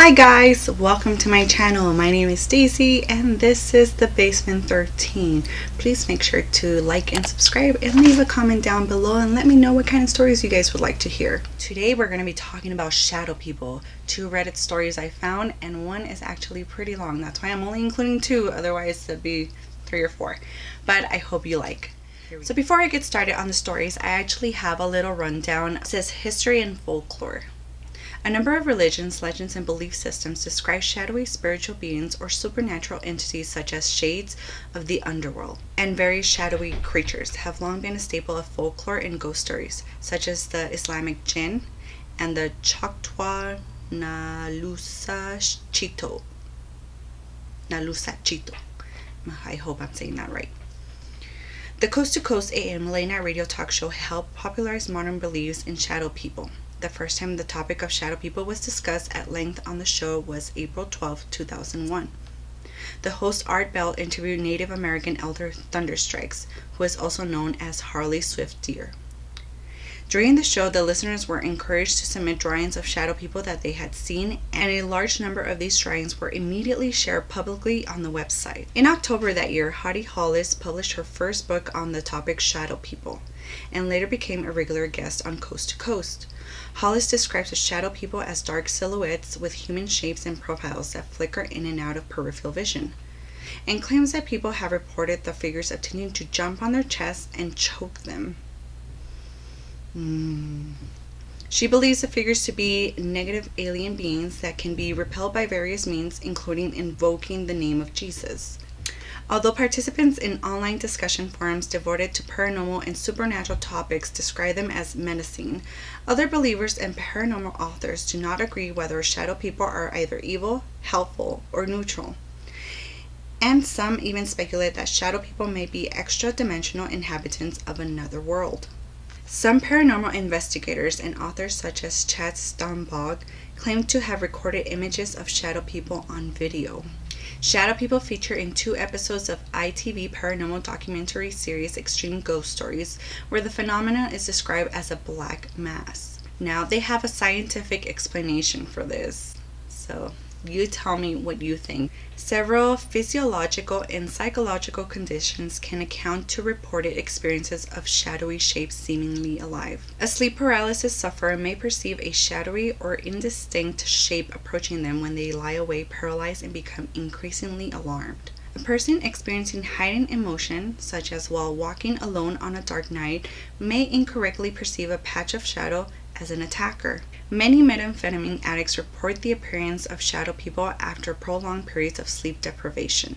Hi guys, welcome to my channel. My name is Stacy and this is the Basement 13. Please make sure to like and subscribe and leave a comment down below and let me know what kind of stories you guys would like to hear. Today we're going to be talking about shadow people. 2 Reddit stories I found and one is actually pretty long. That's why I'm only including 2, otherwise it'd be 3 or 4. But I hope you like. So before I get started on the stories, I actually have a little rundown. It says history and folklore. A number of religions, legends, and belief systems describe shadowy spiritual beings or supernatural entities such as shades of the underworld, and various shadowy creatures have long been a staple of folklore and ghost stories, such as the Islamic jinn and the Choctaw Nalusa Chito. I hope I'm saying that right. The Coast to Coast AM late night radio talk show helped popularize modern beliefs in shadow people. The first time the topic of shadow people was discussed at length on the show was April 12, 2001. The host Art Bell interviewed Native American elder Thunderstrikes, who is also known as Harley Swift Deer. During the show, the listeners were encouraged to submit drawings of shadow people that they had seen, and a large number of these drawings were immediately shared publicly on the website. In October that year, Hattie Hollis published her first book on the topic shadow people, and later became a regular guest on Coast to Coast. Hollis describes the shadow people as dark silhouettes with human shapes and profiles that flicker in and out of peripheral vision, and claims that people have reported the figures attempting to jump on their chests and choke them. She believes the figures to be negative alien beings that can be repelled by various means, including invoking the name of Jesus. Although participants in online discussion forums devoted to paranormal and supernatural topics describe them as menacing, other believers and paranormal authors do not agree whether shadow people are either evil, helpful, or neutral. And some even speculate that shadow people may be extra-dimensional inhabitants of another world. Some paranormal investigators and authors such as Chad Stonebog claim to have recorded images of shadow people on video. Shadow people feature in 2 episodes of ITV paranormal documentary series Extreme Ghost Stories, where the phenomenon is described as a black mass. Now, they have a scientific explanation for this, so you tell me what you think. Several physiological and psychological conditions can account to reported experiences of shadowy shapes seemingly alive. A sleep paralysis sufferer may perceive a shadowy or indistinct shape approaching them when they lie awake paralyzed and become increasingly alarmed. A person experiencing heightened emotion, such as while walking alone on a dark night, may incorrectly perceive a patch of shadow as an attacker. Many methamphetamine addicts report the appearance of shadow people after prolonged periods of sleep deprivation.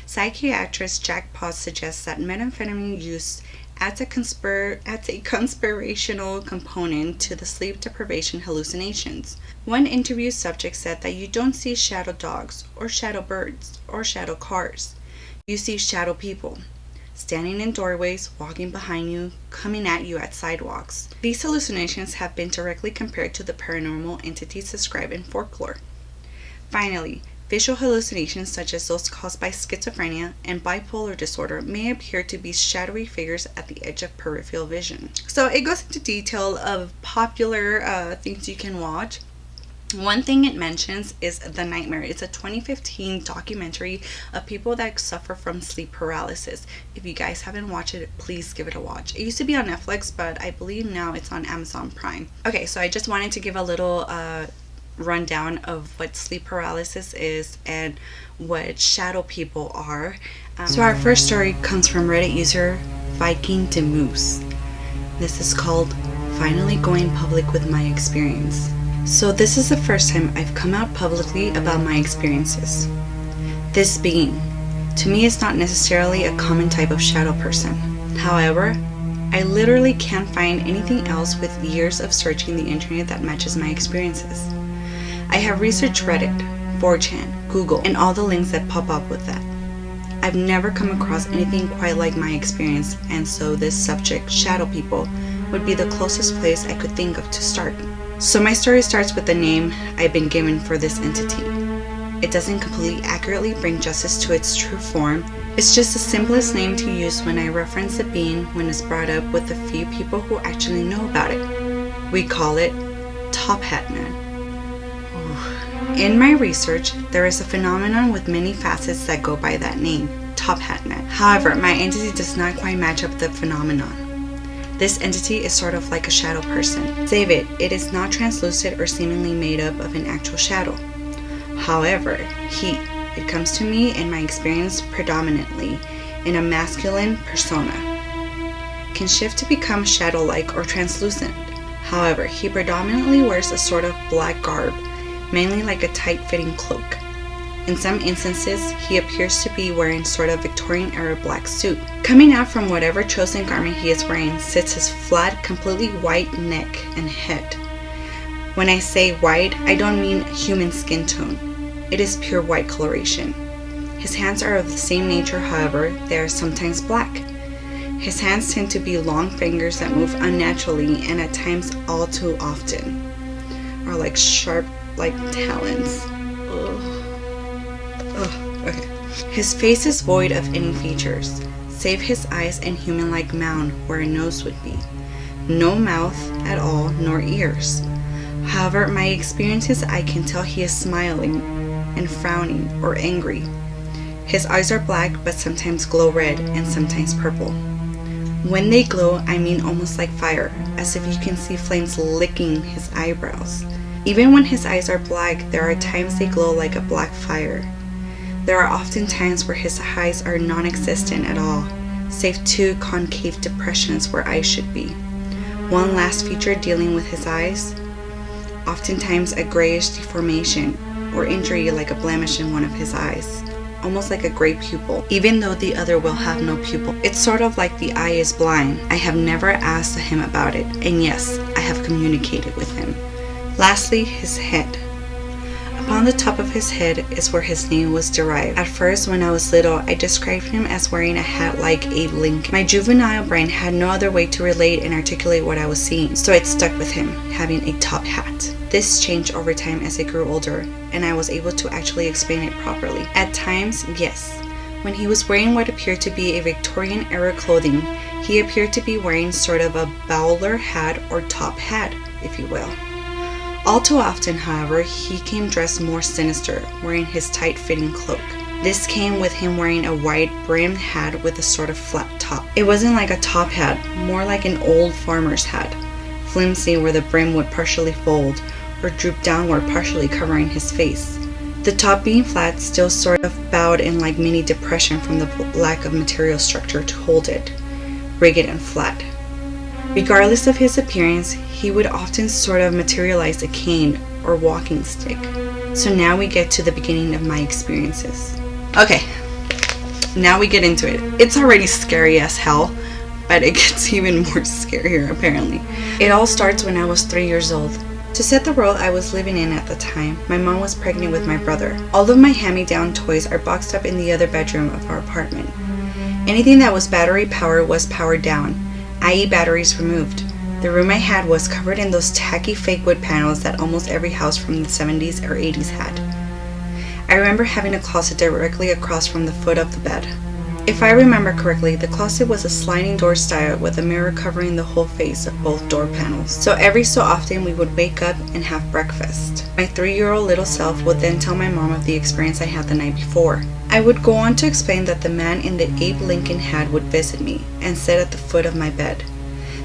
Psychiatrist Jack Potts suggests that methamphetamine use adds a conspirational component to the sleep deprivation hallucinations. One interview subject said that you don't see shadow dogs, or shadow birds, or shadow cars. You see shadow people, standing in doorways, walking behind you, coming at you at sidewalks. These hallucinations have been directly compared to the paranormal entities described in folklore. Finally, visual hallucinations such as those caused by schizophrenia and bipolar disorder may appear to be shadowy figures at the edge of peripheral vision. So it goes into detail of popular things you can watch. One thing it mentions is The Nightmare. It's a 2015 documentary of people that suffer from sleep paralysis. If you guys haven't watched it, please give it a watch. It used to be on Netflix, but I believe now it's on Amazon Prime. Okay, so I just wanted to give a little rundown of what sleep paralysis is and what shadow people are. So our first story comes from Reddit user Viking Demoose. This is called Finally Going Public with My Experience. So this is the first time I've come out publicly about my experiences. This being, to me, is not necessarily a common type of shadow person. However, I literally can't find anything else with years of searching the internet that matches my experiences. I have researched Reddit, 4chan, Google, and all the links that pop up with that. I've never come across anything quite like my experience, and so this subject, shadow people, would be the closest place I could think of to start. So my story starts with the name I've been given for this entity. It doesn't completely accurately bring justice to its true form. It's just the simplest name to use when I reference the being when it's brought up with the few people who actually know about it. We call it Top Hat Man. Ooh. In my research, there is a phenomenon with many facets that go by that name, Top Hat Man. However, my entity does not quite match up the phenomenon. This entity is sort of like a shadow person. Save it is not translucent or seemingly made up of an actual shadow. However, it comes to me in my experience predominantly in a masculine persona. Can shift to become shadow-like or translucent. However, he predominantly wears a sort of black garb, mainly like a tight-fitting cloak. In some instances, he appears to be wearing sort of Victorian-era black suit. Coming out from whatever chosen garment he is wearing sits his flat, completely white neck and head. When I say white, I don't mean human skin tone. It is pure white coloration. His hands are of the same nature, however, they are sometimes black. His hands tend to be long fingers that move unnaturally and at times all too often are like sharp, like talons. Okay. His face is void of any features, save his eyes and human-like mound where a nose would be. No mouth at all, nor ears. However, my experience is I can tell he is smiling and frowning or angry. His eyes are black but sometimes glow red and sometimes purple. When they glow, I mean almost like fire, as if you can see flames licking his eyebrows. Even when his eyes are black, there are times they glow like a black fire. There are often times where his eyes are non-existent at all, save two concave depressions where eyes should be. One last feature dealing with his eyes, oftentimes a grayish deformation or injury like a blemish in one of his eyes, almost like a gray pupil, even though the other will have no pupil. It's sort of like the eye is blind. I have never asked him about it, and yes, I have communicated with him. Lastly, his head. Upon the top of his head is where his name was derived. At first, when I was little, I described him as wearing a hat like Abe Lincoln. My juvenile brain had no other way to relate and articulate what I was seeing, so it stuck with him, having a top hat. This changed over time as I grew older, and I was able to actually explain it properly. At times, yes. When he was wearing what appeared to be a Victorian-era clothing, he appeared to be wearing sort of a bowler hat or top hat, if you will. All too often, however, he came dressed more sinister, wearing his tight-fitting cloak. This came with him wearing a wide brimmed hat with a sort of flat top. It wasn't like a top hat, more like an old farmer's hat, flimsy where the brim would partially fold or droop downward, partially covering his face. The top being flat still sort of bowed in like mini depression from the lack of material structure to hold it, rigid and flat. Regardless of his appearance, he would often sort of materialize a cane or walking stick. So now we get to the beginning of my experiences. Okay, now we get into it. It's already scary as hell, but it gets even more scarier apparently. It all starts when I was 3 years old. To set the world I was living in at the time, my mom was pregnant with my brother. All of my hand-me-down toys are boxed up in the other bedroom of our apartment. Anything that was battery powered was powered down, i.e. batteries removed. The room I had was covered in those tacky fake wood panels that almost every house from the 70s or 80s had. I remember having a closet directly across from the foot of the bed. If I remember correctly, the closet was a sliding door style with a mirror covering the whole face of both door panels. So every so often we would wake up and have breakfast. My 3-year-old little self would then tell my mom of the experience I had the night before. I would go on to explain that the man in the Abe Lincoln hat would visit me and sit at the foot of my bed.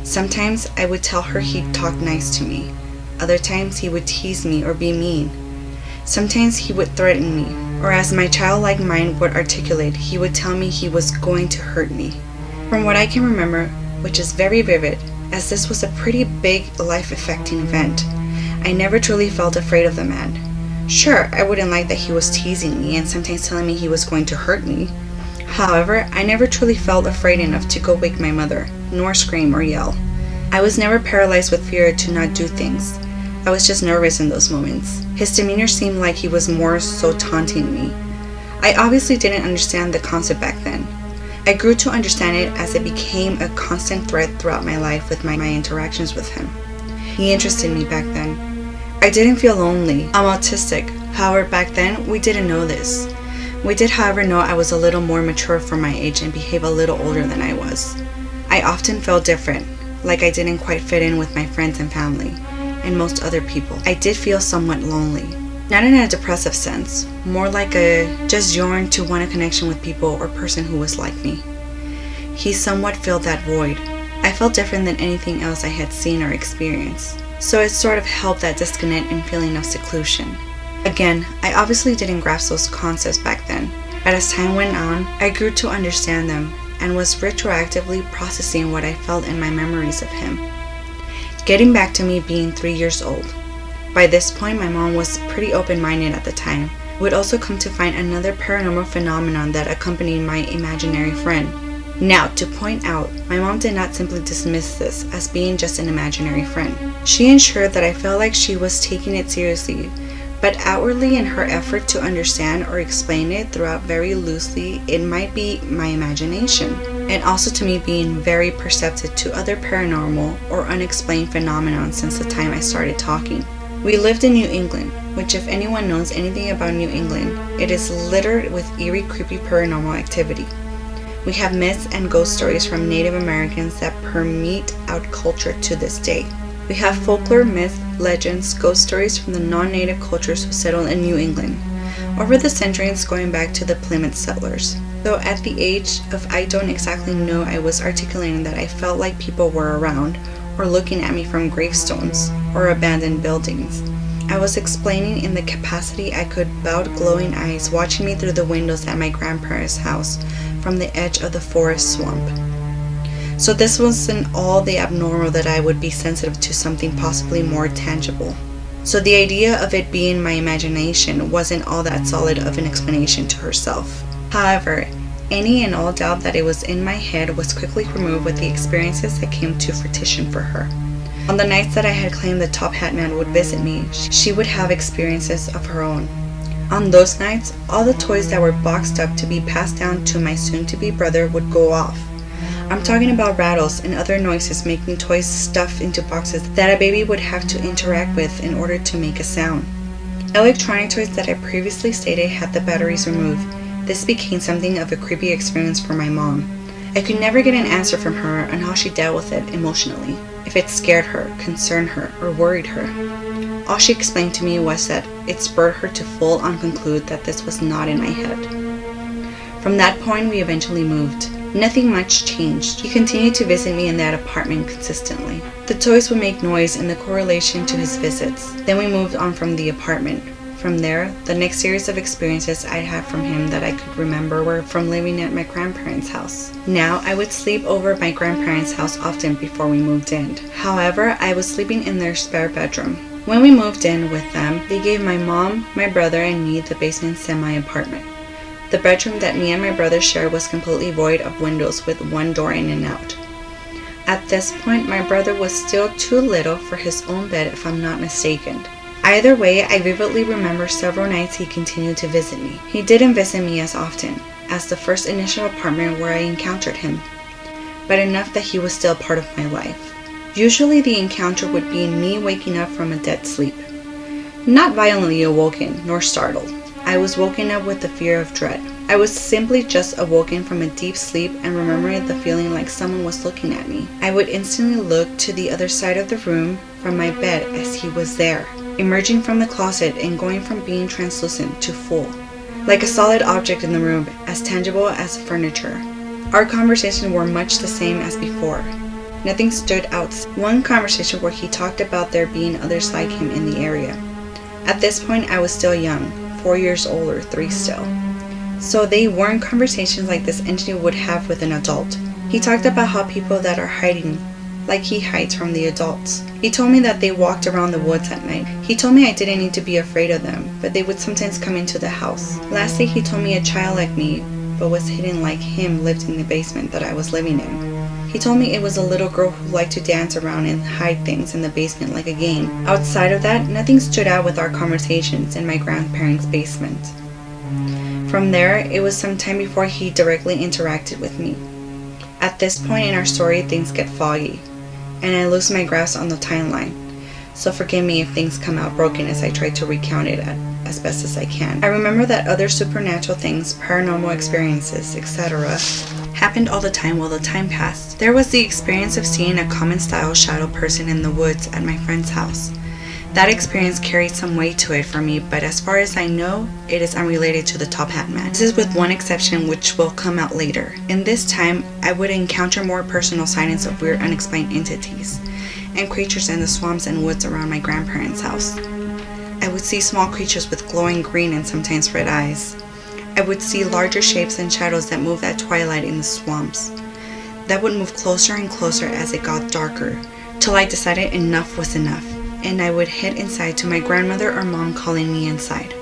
Sometimes I would tell her he'd talk nice to me. Other times he would tease me or be mean. Sometimes he would threaten me, or as my childlike mind would articulate, he would tell me he was going to hurt me. From what I can remember, which is very vivid, as this was a pretty big life-affecting event, I never truly felt afraid of the man. Sure, I wouldn't like that he was teasing me and sometimes telling me he was going to hurt me. However, I never truly felt afraid enough to go wake my mother, nor scream or yell. I was never paralyzed with fear to not do things. I was just nervous in those moments. His demeanor seemed like he was more so taunting me. I obviously didn't understand the concept back then. I grew to understand it as it became a constant thread throughout my life with my interactions with him. He interested me back then. I didn't feel lonely. I'm autistic. However, back then, we didn't know this. We did, however, know I was a little more mature for my age and behave a little older than I was. I often felt different, like I didn't quite fit in with my friends and family, and most other people. I did feel somewhat lonely. Not in a depressive sense, more like a just yearn to want a connection with people or person who was like me. He somewhat filled that void. I felt different than anything else I had seen or experienced, so it sort of helped that disconnect and feeling of seclusion. Again, I obviously didn't grasp those concepts back then, but as time went on, I grew to understand them and was retroactively processing what I felt in my memories of him. Getting back to me being 3 years old. By this point, my mom was pretty open-minded at the time. Would also come to find another paranormal phenomenon that accompanied my imaginary friend. Now, to point out, my mom did not simply dismiss this as being just an imaginary friend. She ensured that I felt like she was taking it seriously, but outwardly in her effort to understand or explain it throughout very loosely, it might be my imagination, and also to me being very perceptive to other paranormal or unexplained phenomena since the time I started talking. We lived in New England, which if anyone knows anything about New England, it is littered with eerie, creepy paranormal activity. We have myths and ghost stories from Native Americans that permeate our culture to this day. We have folklore, myths, legends, ghost stories from the non-native cultures who settled in New England, over the centuries going back to the Plymouth settlers. Though at the age of I don't exactly know, I was articulating that I felt like people were around, or looking at me from gravestones, or abandoned buildings. I was explaining in the capacity I could about glowing eyes watching me through the windows at my grandparents' house from the edge of the forest swamp. So this wasn't all the abnormal that I would be sensitive to something possibly more tangible. So the idea of it being my imagination wasn't all that solid of an explanation to herself. However, any and all doubt that it was in my head was quickly removed with the experiences that came to fruition for her. On the nights that I had claimed the Top Hat Man would visit me, she would have experiences of her own. On those nights, all the toys that were boxed up to be passed down to my soon-to-be brother would go off. I'm talking about rattles and other noises making toys stuffed into boxes that a baby would have to interact with in order to make a sound. Electronic toys that I previously stated had the batteries removed. This became something of a creepy experience for my mom. I could never get an answer from her on how she dealt with it emotionally, if it scared her, concerned her, or worried her. All she explained to me was that it spurred her to full-on conclude that this was not in my head. From that point, we eventually moved. Nothing much changed. He continued to visit me in that apartment consistently. The toys would make noise in the correlation to his visits. Then we moved on from the apartment. From there, the next series of experiences I had from him that I could remember were from living at my grandparents' house. Now, I would sleep over at my grandparents' house often before we moved in. However, I was sleeping in their spare bedroom. When we moved in with them, they gave my mom, my brother, and me the basement semi-apartment. The bedroom that me and my brother shared was completely void of windows with one door in and out. At this point, my brother was still too little for his own bed if I'm not mistaken. Either way, I vividly remember several nights he continued to visit me. He didn't visit me as often as the first initial apartment where I encountered him, but enough that he was still part of my life. Usually the encounter would be me waking up from a dead sleep. Not violently awoken, nor startled. I was woken up with the fear of dread. I was simply just awoken from a deep sleep and remembering the feeling like someone was looking at me. I would instantly look to the other side of the room from my bed as he was there, emerging from the closet and going from being translucent to full, like a solid object in the room, as tangible as furniture. Our conversations were much the same as before. Nothing stood out. One conversation where he talked about there being others like him in the area. At this point, I was still young, 4 years old or 3 still. So they weren't conversations like this entity would have with an adult. He talked about how people that are hiding, like he hides from the adults. He told me that they walked around the woods at night. He told me I didn't need to be afraid of them, but they would sometimes come into the house. Lastly, he told me a child like me, but was hidden like him, lived in the basement that I was living in. He told me it was a little girl who liked to dance around and hide things in the basement like a game. Outside of that, nothing stood out with our conversations in my grandparents' basement. From there, it was some time before he directly interacted with me. At this point in our story, things get foggy, and I lose my grasp on the timeline. So forgive me if things come out broken as I try to recount it as best as I can. I remember that other supernatural things, paranormal experiences, etc. happened all the time while the time passed. There was the experience of seeing a common style shadow person in the woods at my friend's house. That experience carried some weight to it for me, but as far as I know, it is unrelated to the Top Hat Man. This is with one exception which will come out later. In this time, I would encounter more personal sightings of weird unexplained entities and creatures in the swamps and woods around my grandparents' house. I would see small creatures with glowing green and sometimes red eyes. I would see larger shapes and shadows that moved at twilight in the swamps. That would move closer and closer as it got darker, till I decided enough was enough, and I would head inside to my grandmother or mom calling me inside.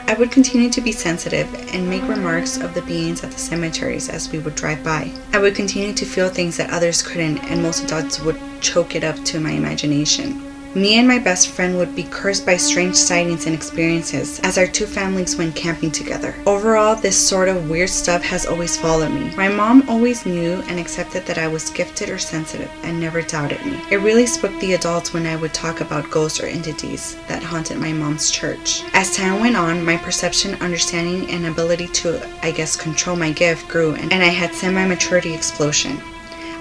I would continue to be sensitive and make remarks of the beings at the cemeteries as we would drive by. I would continue to feel things that others couldn't, and most adults would choke it up to my imagination. Me and my best friend would be cursed by strange sightings and experiences as our two families went camping together. Overall, this sort of weird stuff has always followed me. My mom always knew and accepted that I was gifted or sensitive and never doubted me. It really spooked the adults when I would talk about ghosts or entities that haunted my mom's church. As time went on, my perception, understanding, and ability to, control my gift grew, and I had semi-maturity explosion.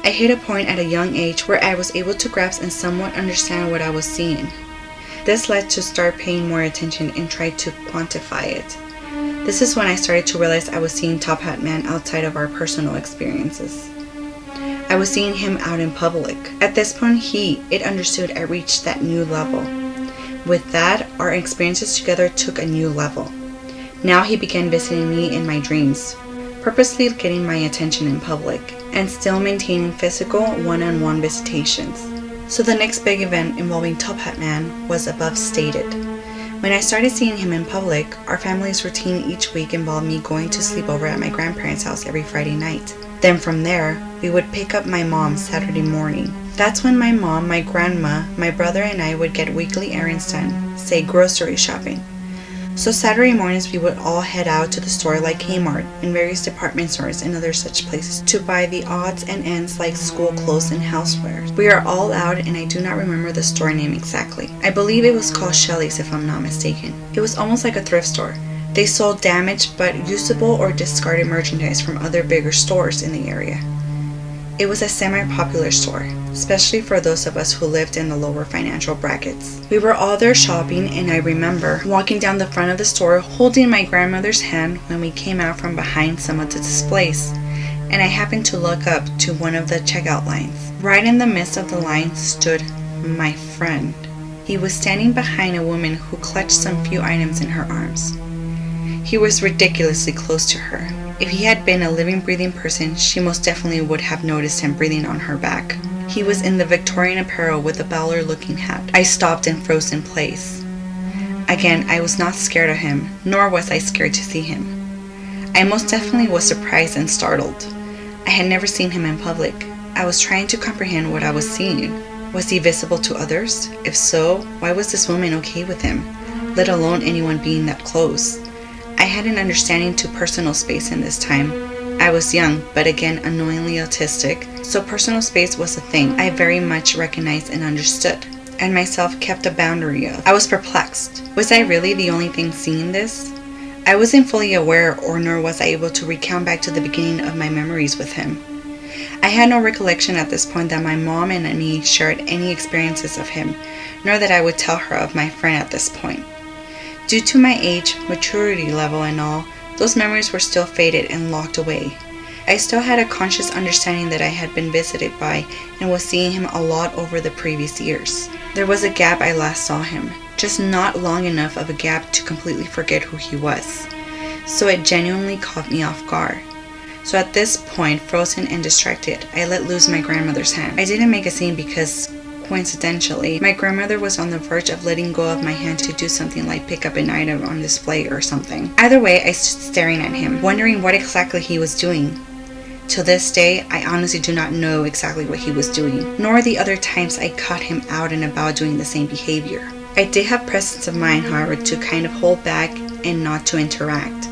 I hit a point at a young age where I was able to grasp and somewhat understand what I was seeing. This led to start paying more attention and try to quantify it. This is when I started to realize I was seeing Top Hat Man outside of our personal experiences. I was seeing him out in public. At this point, it understood I reached that new level. With that, our experiences together took a new level. Now he began visiting me in my dreams, purposely getting my attention in public, and still maintaining physical one-on-one visitations. So the next big event involving Top Hat Man was above stated. When I started seeing him in public, our family's routine each week involved me going to sleep over at my grandparents' house every Friday night. Then from there, we would pick up my mom Saturday morning. That's when my mom, my grandma, my brother, and I would get weekly errands done, say grocery shopping. So Saturday mornings we would all head out to the store like Kmart and various department stores and other such places to buy the odds and ends like school clothes and housewares. We are all out and I do not remember the store name exactly. I believe it was called Shelley's if I'm not mistaken. It was almost like a thrift store. They sold damaged but usable or discarded merchandise from other bigger stores in the area. It was a semi-popular store, especially for those of us who lived in the lower financial brackets. We were all there shopping, and I remember walking down the front of the store holding my grandmother's hand when we came out from behind some of the displays, and I happened to look up to one of the checkout lines. Right in the midst of the line stood my friend. He was standing behind a woman who clutched some few items in her arms. He was ridiculously close to her. If he had been a living, breathing person, she most definitely would have noticed him breathing on her back. He was in the Victorian apparel with a bowler-looking hat. I stopped and froze in place. Again, I was not scared of him, nor was I scared to see him. I most definitely was surprised and startled. I had never seen him in public. I was trying to comprehend what I was seeing. Was he visible to others? If so, why was this woman okay with him, let alone anyone being that close? I had an understanding to personal space in this time. I was young, but again annoyingly autistic, so personal space was a thing I very much recognized and understood, and myself kept a boundary of. I was perplexed. Was I really the only thing seeing this? I wasn't fully aware, or nor was I able to recount back to the beginning of my memories with him. I had no recollection at this point that my mom and me shared any experiences of him, nor that I would tell her of my friend at this point. Due to my age, maturity level and all, those memories were still faded and locked away. I still had a conscious understanding that I had been visited by and was seeing him a lot over the previous years. There was a gap I last saw him, just not long enough of a gap to completely forget who he was. So it genuinely caught me off guard. So at this point, frozen and distracted, I let loose my grandmother's hand. I didn't make a scene because, coincidentally, my grandmother was on the verge of letting go of my hand to do something like pick up an item on display or something. Either way, I stood staring at him, wondering what exactly he was doing. To this day, I honestly do not know exactly what he was doing, nor the other times I caught him out and about doing the same behavior. I did have presence of mind, however, to kind of hold back and not to interact.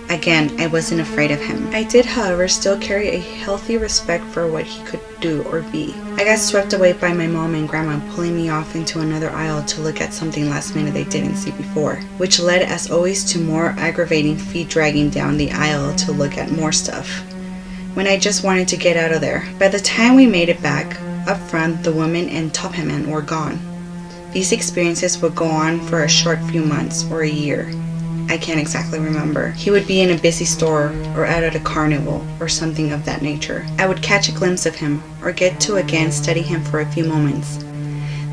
Again, I wasn't afraid of him. I did, however, still carry a healthy respect for what he could do or be. I got swept away by my mom and grandma pulling me off into another aisle to look at something last minute they didn't see before, which led, as always, to more aggravating feet dragging down the aisle to look at more stuff, when I just wanted to get out of there. By the time we made it back, up front, the woman and Top Hat Man were gone. These experiences would go on for a short few months or a year. I can't exactly remember. He would be in a busy store or out at a carnival or something of that nature. I would catch a glimpse of him or get to again study him for a few moments.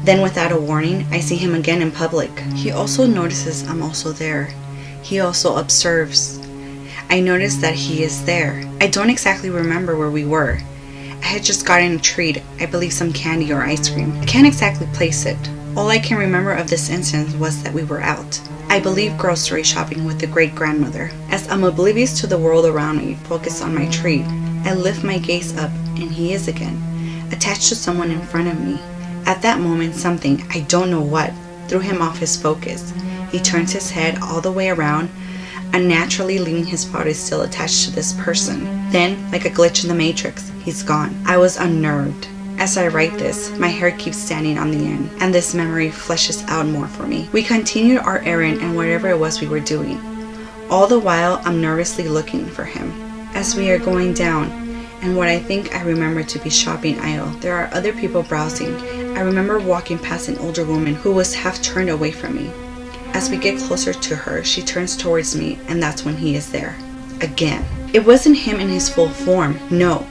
Then without a warning, I see him again in public. He also notices I'm also there. He also observes. I notice that he is there. I don't exactly remember where we were. I had just gotten a treat, I believe some candy or ice cream. I can't exactly place it. All I can remember of this instance was that we were out. I believe grocery shopping with the great-grandmother. As I'm oblivious to the world around me, focused on my treat, I lift my gaze up and he is again, attached to someone in front of me. At that moment, something, I don't know what, threw him off his focus. He turns his head all the way around, unnaturally leaving his body still attached to this person. Then, like a glitch in the matrix, he's gone. I was unnerved. As I write this, my hair keeps standing on the end, and this memory fleshes out more for me. We continued our errand and whatever it was we were doing. All the while, I'm nervously looking for him. As we are going down, and what I think I remember to be shopping aisle, there are other people browsing. I remember walking past an older woman who was half turned away from me. As we get closer to her, she turns towards me, and that's when he is there. Again. It wasn't him in his full form, no.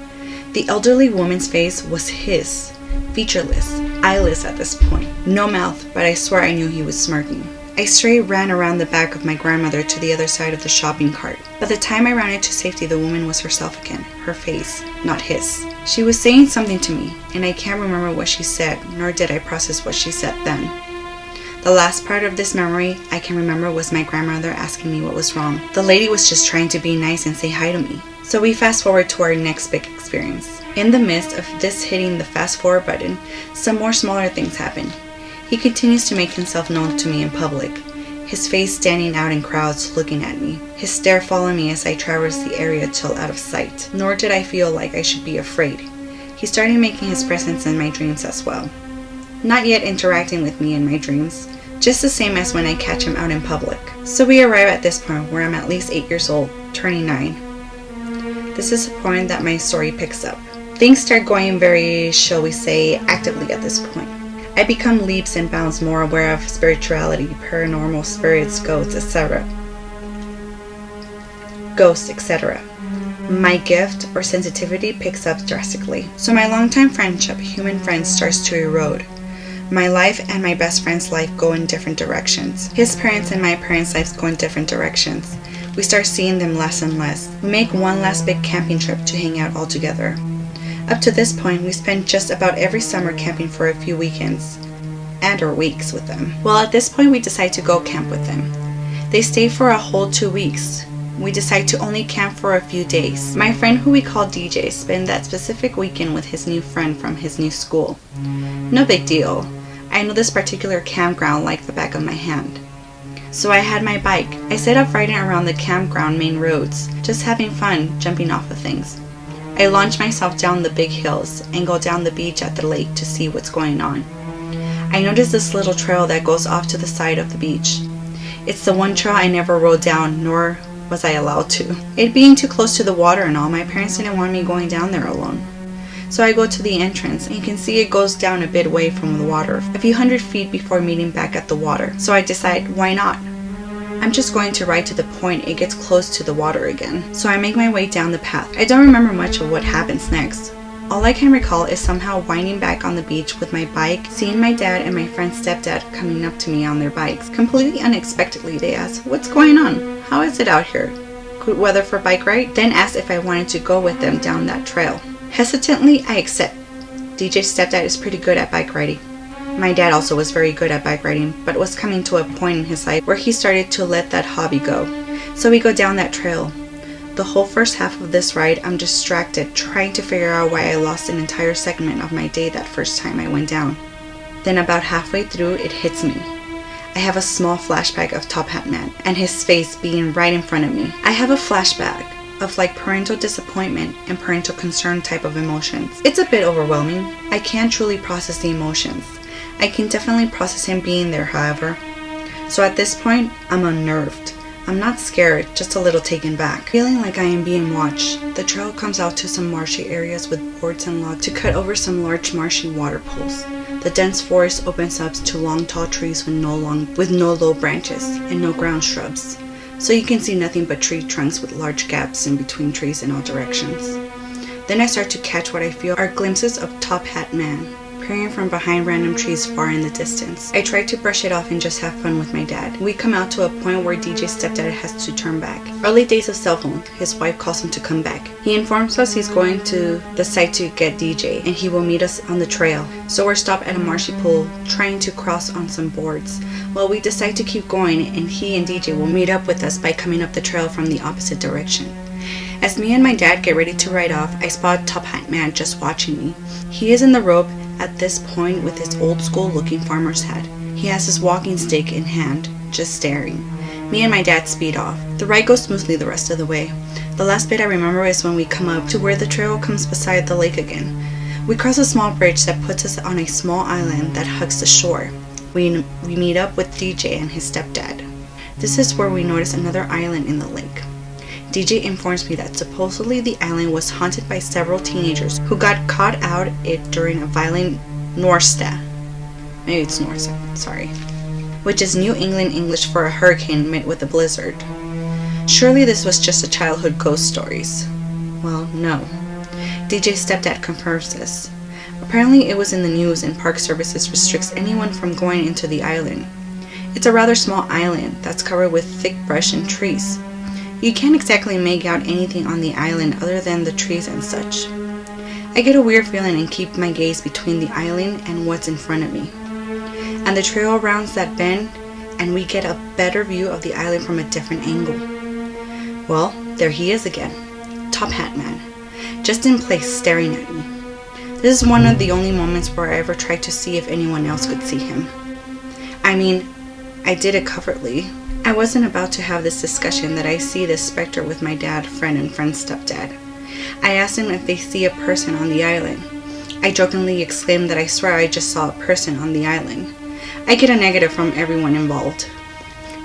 The elderly woman's face was his, featureless, eyeless at this point. No mouth, but I swear I knew he was smirking. I straight ran around the back of my grandmother to the other side of the shopping cart. By the time I ran into safety, the woman was herself again, her face, not his. She was saying something to me, and I can't remember what she said, nor did I process what she said then. The last part of this memory I can remember was my grandmother asking me what was wrong. The lady was just trying to be nice and say hi to me. So we fast forward to our next big experience. In the midst of this hitting the fast forward button, some more smaller things happen. He continues to make himself known to me in public, his face standing out in crowds looking at me, his stare following me as I traverse the area till out of sight. Nor did I feel like I should be afraid. He started making his presence in my dreams as well. Not yet interacting with me in my dreams, just the same as when I catch him out in public. So we arrive at this point where I'm at least 8 years old, turning 9. This is the point that my story picks up. Things start going very, shall we say, actively at this point. I become leaps and bounds more aware of spirituality, paranormal spirits, ghosts, etc. My gift or sensitivity picks up drastically. So my longtime friendship, human friend, starts to erode. My life and my best friend's life go in different directions. His parents and my parents' lives go in different directions. We start seeing them less and less. We make one last big camping trip to hang out all together. Up to this point, we spent just about every summer camping for a few weekends and or weeks with them. Well, at this point, we decide to go camp with them. They stay for a whole 2 weeks. We decide to only camp for a few days. My friend, who we call DJ, spent that specific weekend with his new friend from his new school. No big deal. I know this particular campground like the back of my hand. So I had my bike. I set up riding around the campground main roads, just having fun, jumping off of things. I launch myself down the big hills and go down the beach at the lake to see what's going on. I notice this little trail that goes off to the side of the beach. It's the one trail I never rode down, nor was I allowed to. It being too close to the water and all, my parents didn't want me going down there alone. So I go to the entrance, and you can see it goes down a bit away from the water, a few hundred feet before meeting back at the water. So I decide, why not? I'm just going to ride to the point it gets close to the water again. So I make my way down the path. I don't remember much of what happens next. All I can recall is somehow winding back on the beach with my bike, seeing my dad and my friend's stepdad coming up to me on their bikes. Completely unexpectedly, they asked, "What's going on? How is it out here? Good weather for bike ride?" Then asked if I wanted to go with them down that trail. Hesitantly, I accept. DJ's stepdad is pretty good at bike riding. My dad also was very good at bike riding, but was coming to a point in his life where he started to let that hobby go. So we go down that trail. The whole first half of this ride, I'm distracted, trying to figure out why I lost an entire segment of my day that first time I went down. Then about halfway through, it hits me. I have a small flashback of Top Hat Man and his face being right in front of me. I have a flashback of like parental disappointment and parental concern type of emotions. It's a bit overwhelming. I can't truly process the emotions. I can definitely process him being there, however. So at this point, I'm unnerved. I'm not scared, just a little taken back. Feeling like I am being watched, the trail comes out to some marshy areas with boards and logs to cut over some large marshy water pools. The dense forest opens up to long tall trees with no low branches and no ground shrubs, so you can see nothing but tree trunks with large gaps in between trees in all directions. Then I start to catch what I feel are glimpses of Top Hat Man, peering from behind random trees far in the distance. I try to brush it off and just have fun with my dad. We come out to a point where DJ's stepdad has to turn back. Early days of cell phone, his wife calls him to come back. He informs us he's going to the site to get DJ and he will meet us on the trail. So we're stopped at a marshy pool trying to cross on some boards. Well, we decide to keep going and he and DJ will meet up with us by coming up the trail from the opposite direction. As me and my dad get ready to ride off, I spot Top Hat Man just watching me. He is in the rope at this point with his old school looking farmer's hat. He has his walking stick in hand, just staring. Me and my dad speed off. The ride goes smoothly the rest of the way. The last bit I remember is when we come up to where the trail comes beside the lake again. We cross a small bridge that puts us on a small island that hugs the shore. We meet up with DJ and his stepdad. This is where we notice another island in the lake. DJ informs me that supposedly the island was haunted by several teenagers who got caught out it during a violent Norsta. Maybe it's Norsta, sorry. Which is New England English for a hurricane met with a blizzard. Surely this was just a childhood ghost stories. Well, no. DJ's stepdad confirms this. Apparently it was in the news and Park Services restricts anyone from going into the island. It's a rather small island that's covered with thick brush and trees. You can't exactly make out anything on the island other than the trees and such. I get a weird feeling and keep my gaze between the island and what's in front of me. And the trail rounds that bend and we get a better view of the island from a different angle. Well, there he is again, Top Hat Man, just in place staring at me. This is one of the only moments where I ever tried to see if anyone else could see him. I mean, I did it covertly. I wasn't about to have this discussion that I see this specter with my dad, friend, and friend's stepdad. I asked him if they see a person on the island. I jokingly exclaimed that I swear I just saw a person on the island. I get a negative from everyone involved.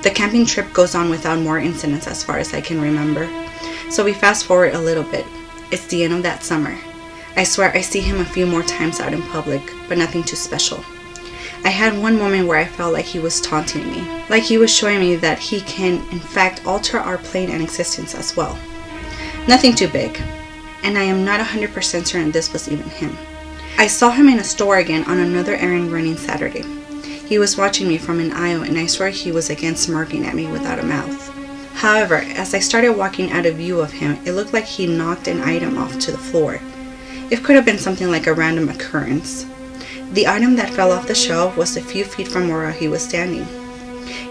The camping trip goes on without more incidents as far as I can remember. So we fast forward a little bit. It's the end of that summer. I swear I see him a few more times out in public, but nothing too special. I had one moment where I felt like he was taunting me, like he was showing me that he can in fact alter our plane and existence as well. Nothing too big, and I am not 100% certain this was even him. I saw him in a store again on another errand running Saturday. He was watching me from an aisle and I swear he was again smirking at me without a mouth. However, as I started walking out of view of him, it looked like he knocked an item off to the floor. It could have been something like a random occurrence. The item that fell off the shelf was a few feet from where he was standing.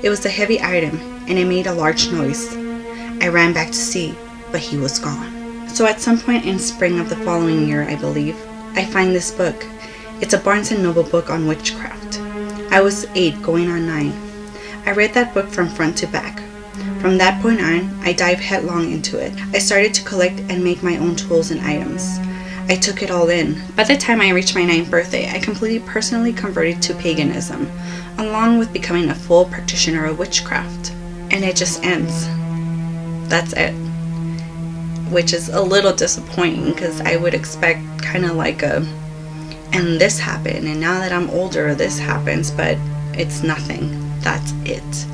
It was a heavy item, and it made a large noise. I ran back to see, but he was gone. So at some point in spring of the following year, I believe, I find this book. It's a Barnes & Noble book on witchcraft. I was 8, going on 9. I read that book from front to back. From that point on, I dived headlong into it. I started to collect and make my own tools and items. I took it all in. By the time I reached my 9th birthday, I completely personally converted to paganism, along with becoming a full practitioner of witchcraft. And it just ends. That's it. Which is a little disappointing because I would expect kind of like a, and this happened, and now that I'm older, this happens, but it's nothing. That's it.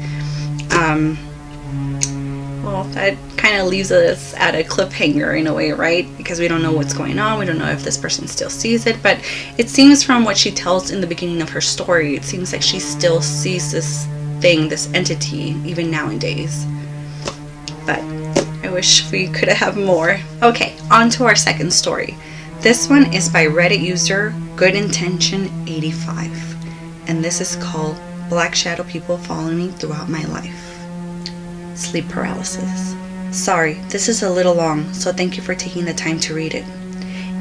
Well, that kind of leaves us at a cliffhanger in a way, right? Because we don't know what's going on. We don't know if this person still sees it. But it seems from what she tells in the beginning of her story, it seems like she still sees this thing, this entity, even nowadays. But I wish we could have more. Okay, on to our second story. This one is by Reddit user GoodIntention85. And this is called Black Shadow People Following Me Throughout My Life. Sleep paralysis. Sorry, this is a little long, so thank you for taking the time to read it.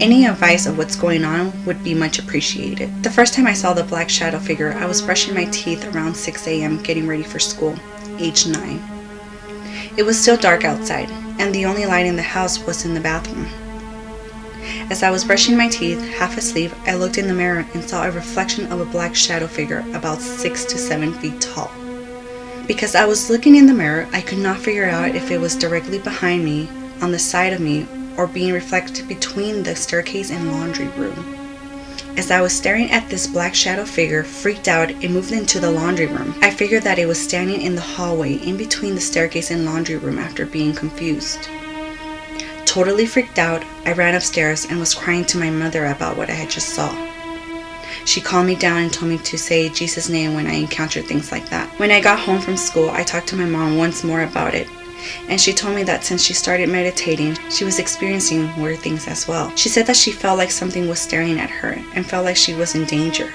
Any advice of what's going on would be much appreciated. The first time I saw the black shadow figure, I was brushing my teeth around 6 a.m. getting ready for school, age 9. It was still dark outside, and the only light in the house was in the bathroom. As I was brushing my teeth, half asleep, I looked in the mirror and saw a reflection of a black shadow figure about 6 to 7 feet tall. Because I was looking in the mirror, I could not figure out if it was directly behind me, on the side of me, or being reflected between the staircase and laundry room. As I was staring at this black shadow figure, freaked out, it moved into the laundry room. I figured that it was standing in the hallway in between the staircase and laundry room after being confused. Totally freaked out, I ran upstairs and was crying to my mother about what I had just saw. She calmed me down and told me to say Jesus' name when I encountered things like that. When I got home from school, I talked to my mom once more about it, and she told me that since she started meditating, she was experiencing weird things as well. She said that she felt like something was staring at her and felt like she was in danger.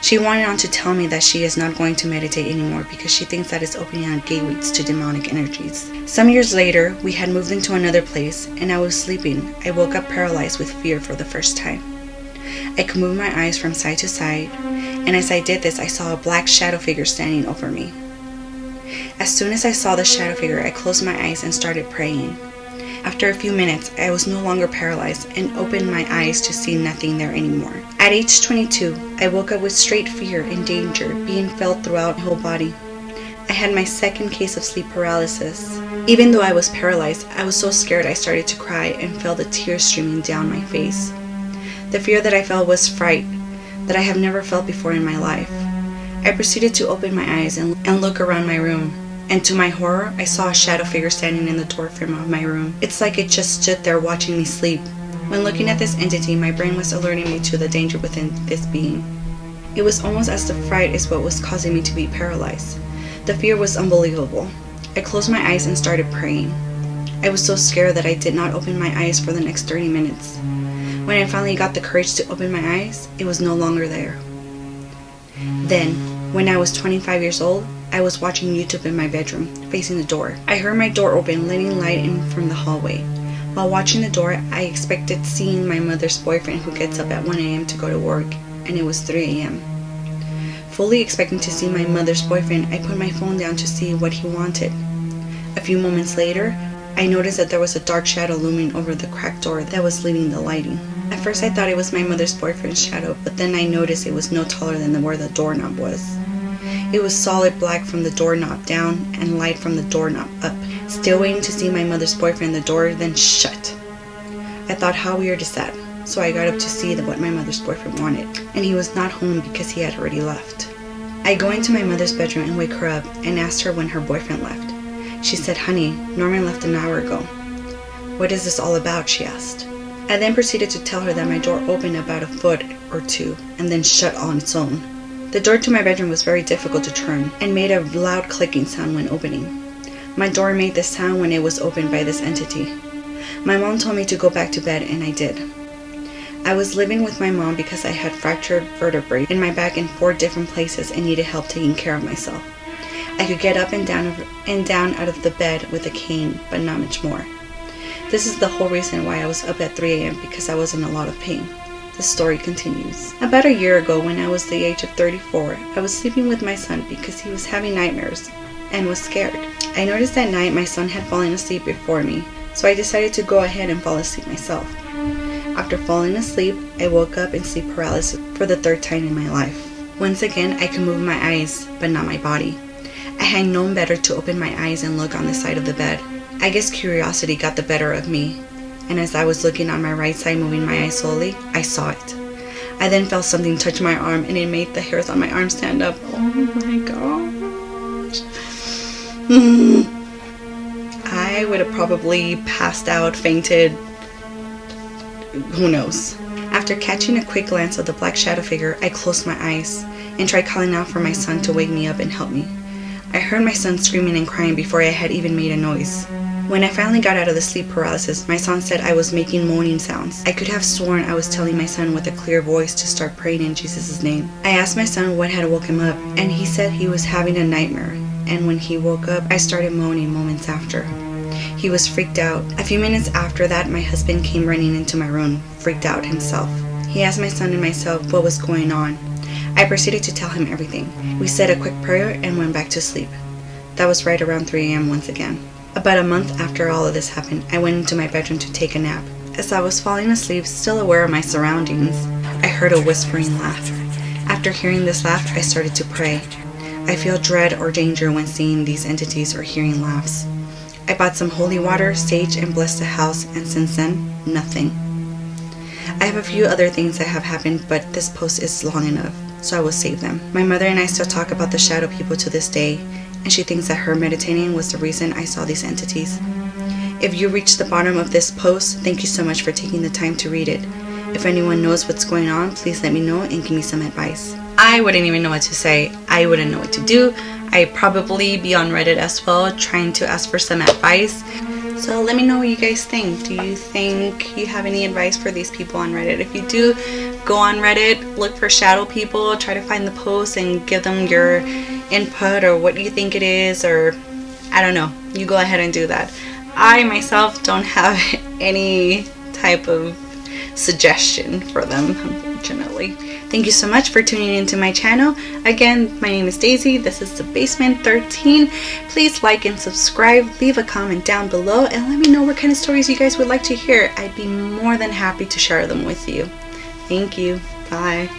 She went on to tell me that she is not going to meditate anymore because she thinks that it's opening up gateways to demonic energies. Some years later, we had moved into another place and I was sleeping. I woke up paralyzed with fear for the first time. I could move my eyes from side to side, and as I did this, I saw a black shadow figure standing over me. As soon as I saw the shadow figure, I closed my eyes and started praying. After a few minutes, I was no longer paralyzed and opened my eyes to see nothing there anymore. At age 22, I woke up with straight fear and danger being felt throughout my whole body. I had my second case of sleep paralysis. Even though I was paralyzed, I was so scared I started to cry and felt the tears streaming down my face. The fear that I felt was fright that I have never felt before in my life. I proceeded to open my eyes and look around my room, and to my horror, I saw a shadow figure standing in the doorframe of my room. It's like it just stood there watching me sleep. When looking at this entity, my brain was alerting me to the danger within this being. It was almost as the fright is what was causing me to be paralyzed. The fear was unbelievable. I closed my eyes and started praying. I was so scared that I did not open my eyes for the next 30 minutes. When I finally got the courage to open my eyes, it was no longer there. Then, when I was 25 years old, I was watching YouTube in my bedroom, facing the door. I heard my door open, letting light in from the hallway. While watching the door, I expected seeing my mother's boyfriend who gets up at 1 a.m. to go to work, and it was 3 a.m. Fully expecting to see my mother's boyfriend, I put my phone down to see what he wanted. A few moments later, I noticed that there was a dark shadow looming over the cracked door that was leaving the lighting. At first I thought it was my mother's boyfriend's shadow, but then I noticed it was no taller than where the doorknob was. It was solid black from the doorknob down and light from the doorknob up. Still waiting to see my mother's boyfriend, the door then shut. I thought, how weird is that? So I got up to see what my mother's boyfriend wanted, and he was not home because he had already left. I go into my mother's bedroom and wake her up and asked her when her boyfriend left. She said, "Honey, Norman left an hour ago." "What is this all about?" she asked. I then proceeded to tell her that my door opened about a foot or two and then shut on its own. The door to my bedroom was very difficult to turn and made a loud clicking sound when opening. My door made this sound when it was opened by this entity. My mom told me to go back to bed, and I did. I was living with my mom because I had fractured vertebrae in my back in 4 different places and needed help taking care of myself. I could get up and down out of the bed with a cane, but not much more. This is the whole reason why I was up at 3 a.m. because I was in a lot of pain. The story continues. About a year ago, when I was the age of 34, I was sleeping with my son because he was having nightmares and was scared. I noticed that night my son had fallen asleep before me, so I decided to go ahead and fall asleep myself. After falling asleep, I woke up in sleep paralysis for the 3rd time in my life. Once again, I could move my eyes, but not my body. I had known better to open my eyes and look on the side of the bed. I guess curiosity got the better of me, and as I was looking on my right side, moving my eyes slowly, I saw it. I then felt something touch my arm, and it made the hairs on my arm stand up. Oh my gosh. I would have probably passed out, fainted, who knows. After catching a quick glance of the black shadow figure, I closed my eyes and tried calling out for my son to wake me up and help me. I heard my son screaming and crying before I had even made a noise. When I finally got out of the sleep paralysis, my son said I was making moaning sounds. I could have sworn I was telling my son with a clear voice to start praying in Jesus' name. I asked my son what had woke him up, and he said he was having a nightmare, and when he woke up, I started moaning moments after. He was freaked out. A few minutes after that, my husband came running into my room, freaked out himself. He asked my son and myself what was going on. I proceeded to tell him everything. We said a quick prayer and went back to sleep. That was right around 3 a.m. once again. About a month after all of this happened, I went into my bedroom to take a nap. As I was falling asleep, still aware of my surroundings, I heard a whispering laugh. After hearing this laugh, I started to pray. I feel dread or danger when seeing these entities or hearing laughs. I bought some holy water, sage, and blessed the house, and since then, nothing. I have a few other things that have happened, but this post is long enough, so I will save them. My mother and I still talk about the shadow people to this day, and she thinks that her meditating was the reason I saw these entities. If you reached the bottom of this post, thank you so much for taking the time to read it. If anyone knows what's going on, please let me know and give me some advice. I wouldn't even know what to say. I wouldn't know what to do. I'd probably be on Reddit as well, trying to ask for some advice. So let me know what you guys think. Do you think you have any advice for these people on Reddit? If you do, go on Reddit, look for shadow people, try to find the post and give them your input or what you think it is, or I don't know. You go ahead and do that. I myself don't have any type of suggestion for them, unfortunately. Thank you so much for tuning into my channel. Again, my name is Daisy. This is The Basement 13. Please like and subscribe. Leave a comment down below and let me know what kind of stories you guys would like to hear. I'd be more than happy to share them with you. Thank you. Bye.